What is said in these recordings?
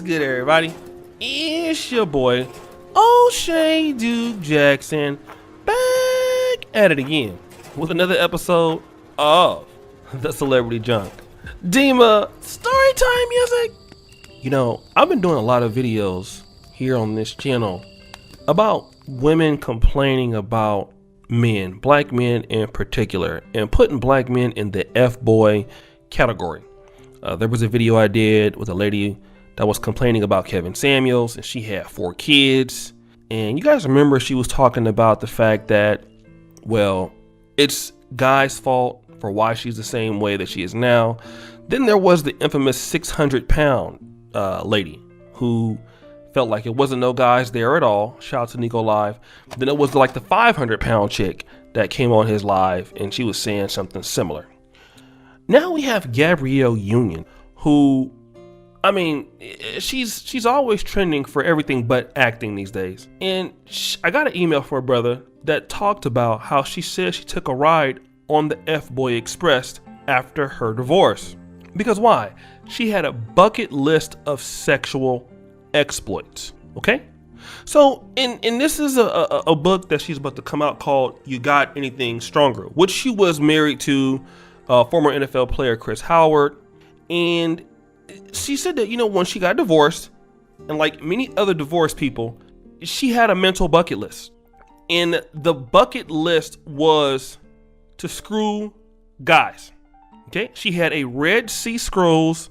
good, everybody? It's your boy, O'Shea Duke Jackson, back at it again with another episode of The Celebrity Junk. Dima, storytime music. You know, I've been doing a lot of videos here on this channel about women complaining about men, black men in particular, and putting black men in the F-boy category. There was a video I did with a lady that was complaining about Kevin Samuels, and she had 4 kids. And you guys remember she was talking about the fact that, well, it's guys' fault for why she's the same way that she is now. Then there was the infamous 600-pound lady who felt like it wasn't no guys there at all. Shout out to Nico Live. Then it was like the 500-pound chick that came on his live, and she was saying something similar. Now we have Gabrielle Union, who, I mean, she's always trending for everything but acting these days. And I got an email from a brother that talked about how she said she took a ride on the F-Boy Express after her divorce. Because why? She had a bucket list of sexual exploits. Okay? So, and this is a book that she's about to come out called You Got Anything Stronger, which she was married to former NFL player Chris Howard. And she said that, you know, when she got divorced, and like many other divorced people, she had a mental bucket list. And the bucket list was to screw guys. Okay? She had a Red Sea Scrolls.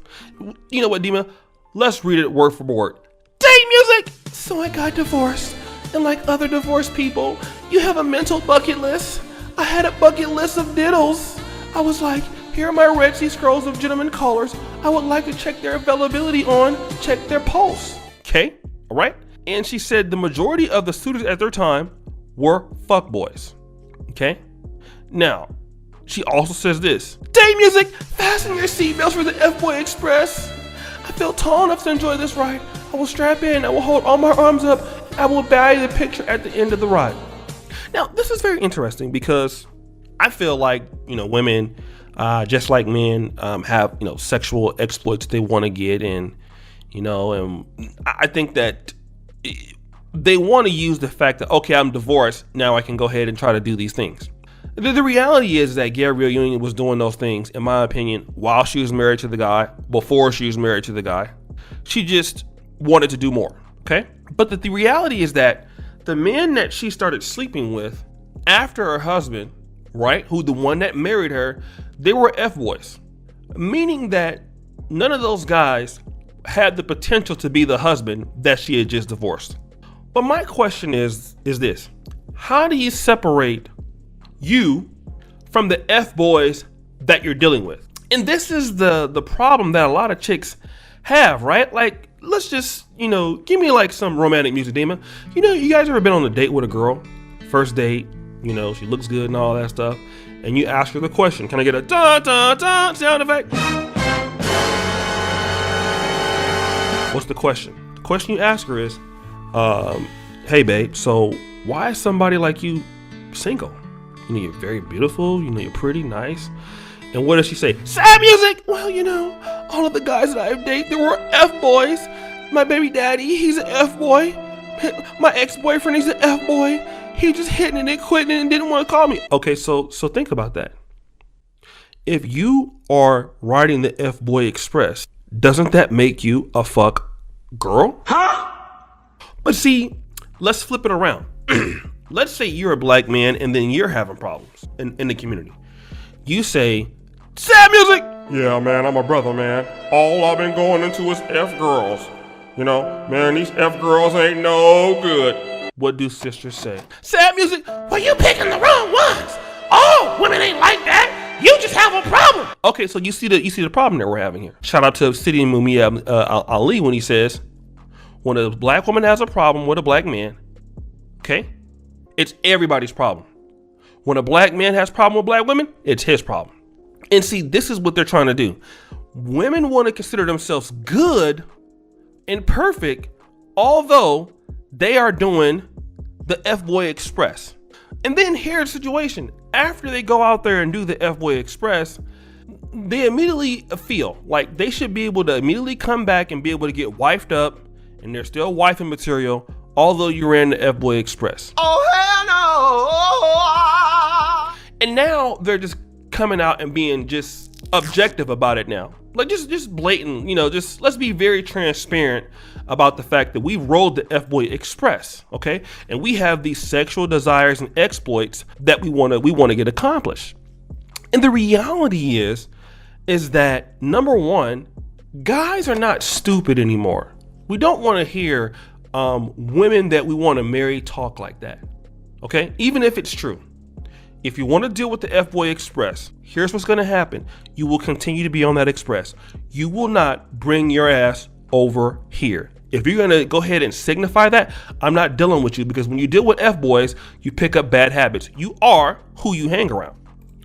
You know what, Dima? Let's read it word for word. Date music! So I got divorced. And like other divorced people, you have a mental bucket list. I had a bucket list of diddles. I was like, here are my Red Sea Scrolls of gentlemen callers. I would like to check their availability on, check their pulse. Okay, all right. And she said the majority of the suitors at their time were fuckboys. Okay. Now, she also says this. Day music, fasten your seatbelts for the F-Boy Express. I feel tall enough to enjoy this ride. I will strap in, I will hold all my arms up, I will buy the picture at the end of the ride. Now, this is very interesting because I feel like, you know, women, just like men, have, you know, sexual exploits they want to get, and, you know, and I think that they want to use the fact that, okay, I'm divorced, now I can go ahead and try to do these things. The reality is that Gabrielle Union was doing those things, in my opinion, while she was married to the guy, before she was married to the guy. She just wanted to do more, okay? But the reality is that the men that she started sleeping with after her husband, right, who the one that married her, they were F-boys, meaning that none of those guys had the potential to be the husband that she had just divorced. But my question is this: how do you separate you from the F-boys that you're dealing with? And this is the problem that a lot of chicks have, right? Like, let's just, you know, give me like some romantic music, Dima. You know, you guys ever been on a date with a girl, first date, you know, she looks good and all that stuff, and you ask her the question, can I get a dun dun dun sound effect? What's the question? The question you ask her is, hey babe, so why is somebody like you single? You know, you're very beautiful, you know, you're pretty, nice. And what does she say? Sad music! Well, you know, all of the guys that I've dated, they were F-boys. My baby daddy, he's an F-boy. My ex-boyfriend, he's an F-boy. He just hitting it and quitting it and didn't want to call me. Okay, so think about that. If you are riding the F-Boy Express, doesn't that make you a fuck girl? Huh? But see, let's flip it around. Let's say you're a black man and then you're having problems in the community. You say, sad music! Yeah, man, I'm a brother, man. All I've been going into is F-girls. You know, man, these F-girls ain't no good. What do sisters say? Sad music? Well, you picking the wrong ones. Oh, women ain't like that. You just have a problem. Okay, so you see the problem that we're having here. Shout out to City Mumia Ali when he says, when a black woman has a problem with a black man, okay, it's everybody's problem. When a black man has a problem with black women, it's his problem. And see, this is what they're trying to do. Women want to consider themselves good and perfect, although they are doing the F-Boy Express. And then here's the situation. After they go out there and do the F-Boy Express, they immediately feel like they should be able to immediately come back and be able to get wifed up, and they're still wifing material, although you ran the F-Boy Express. Oh, hell no! And now they're just coming out and being just objective about it now. Like just blatant, just let's be very transparent about the fact that we rolled the F-Boy Express, okay? And we have these sexual desires and exploits that we want to get accomplished. And the reality is that number one, guys are not stupid anymore. We don't want to hear women that we want to marry talk like that, okay? Even if it's true. If you want to deal with the F-Boy Express, here's what's going to happen. You will continue to be on that Express. You will not bring your ass over here. If you're going to go ahead and signify that, I'm not dealing with you, because when you deal with F-Boys, you pick up bad habits. You are who you hang around,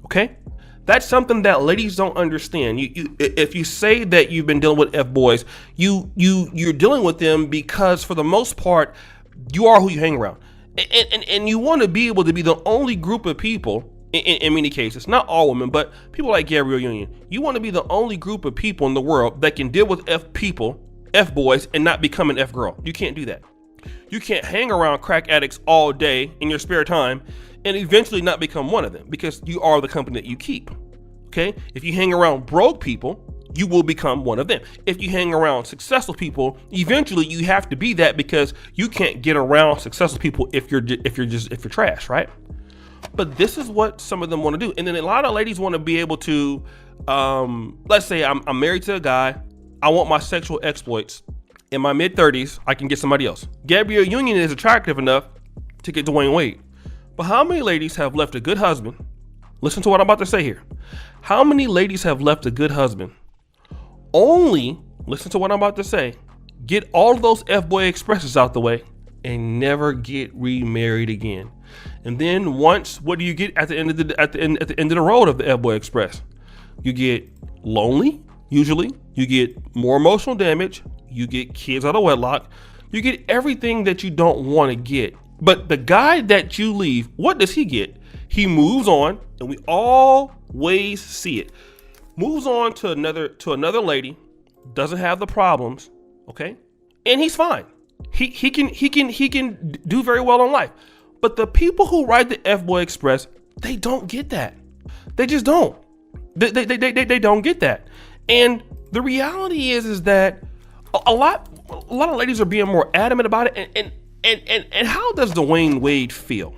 okay? That's something that ladies don't understand. If you say that you've been dealing with F-Boys, you're dealing with them because for the most part, you are who you hang around. And you want to be able to be the only group of people, in many cases, not all women, but people like Gabrielle Union. You want to be the only group of people in the world that can deal with F-Boys, and not become an F-girl. You can't do that. You can't hang around crack addicts all day in your spare time and eventually not become one of them, because you are the company that you keep, okay? If you hang around broke people, you will become one of them. If you hang around successful people, eventually you have to be that, because you can't get around successful people if you're trash, right? But this is what some of them want to do. And then a lot of ladies want to be able to, let's say I'm married to a guy, I want my sexual exploits. In my mid-30s, I can get somebody else. Gabrielle Union is attractive enough to get Dwayne Wade. But how many ladies have left a good husband? Listen to what I'm about to say here. How many ladies have left a good husband? Only, listen to what I'm about to say, get all of those F-Boy Expresses out the way and never get remarried again. And then once, what do you get at the end of the road of the F-Boy Express? You get lonely, usually. You get more emotional damage. You get kids out of wedlock. You get everything that you don't want to get. But the guy that you leave, what does he get? He moves on, and we always see it. Moves on to another lady, doesn't have the problems, okay? And he's fine. He can do very well in life. But the people who ride the F-Boy Express, they don't get that. They just don't. They don't get that. And the reality is that a lot of ladies are being more adamant about it. And how does Dwayne Wade feel?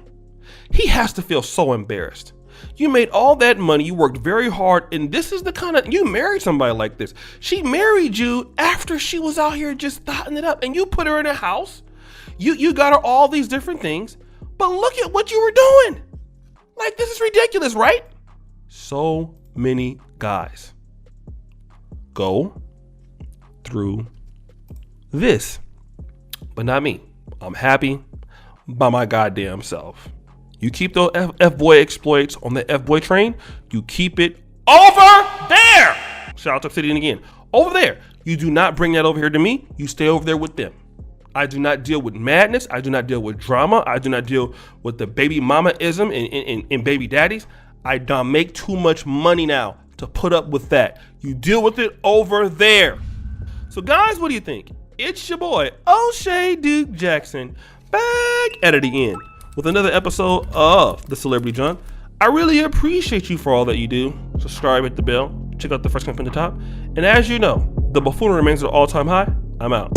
He has to feel so embarrassed. You made all that money, you worked very hard, and this is the kind of, you married somebody like this. She married you after she was out here just thotting it up, and you put her in a house. You got her all these different things, but look at what you were doing. Like, this is ridiculous, right? So many guys go through this, but not me. I'm happy by my goddamn self. You keep those F-Boy exploits on the F-Boy train. You keep it over there. Shout out to Obsidian again. Over there. You do not bring that over here to me. You stay over there with them. I do not deal with madness. I do not deal with drama. I do not deal with the baby mama-ism and baby daddies. I don't make too much money now to put up with that. You deal with it over there. So guys, what do you think? It's your boy, O'Shea Duke Jackson, back at it again with another episode of The Celebrity Junk. I really appreciate you for all that you do. Subscribe, hit the bell, check out the first comment from the top. And as you know, the buffoonery remains at an all-time high. I'm out.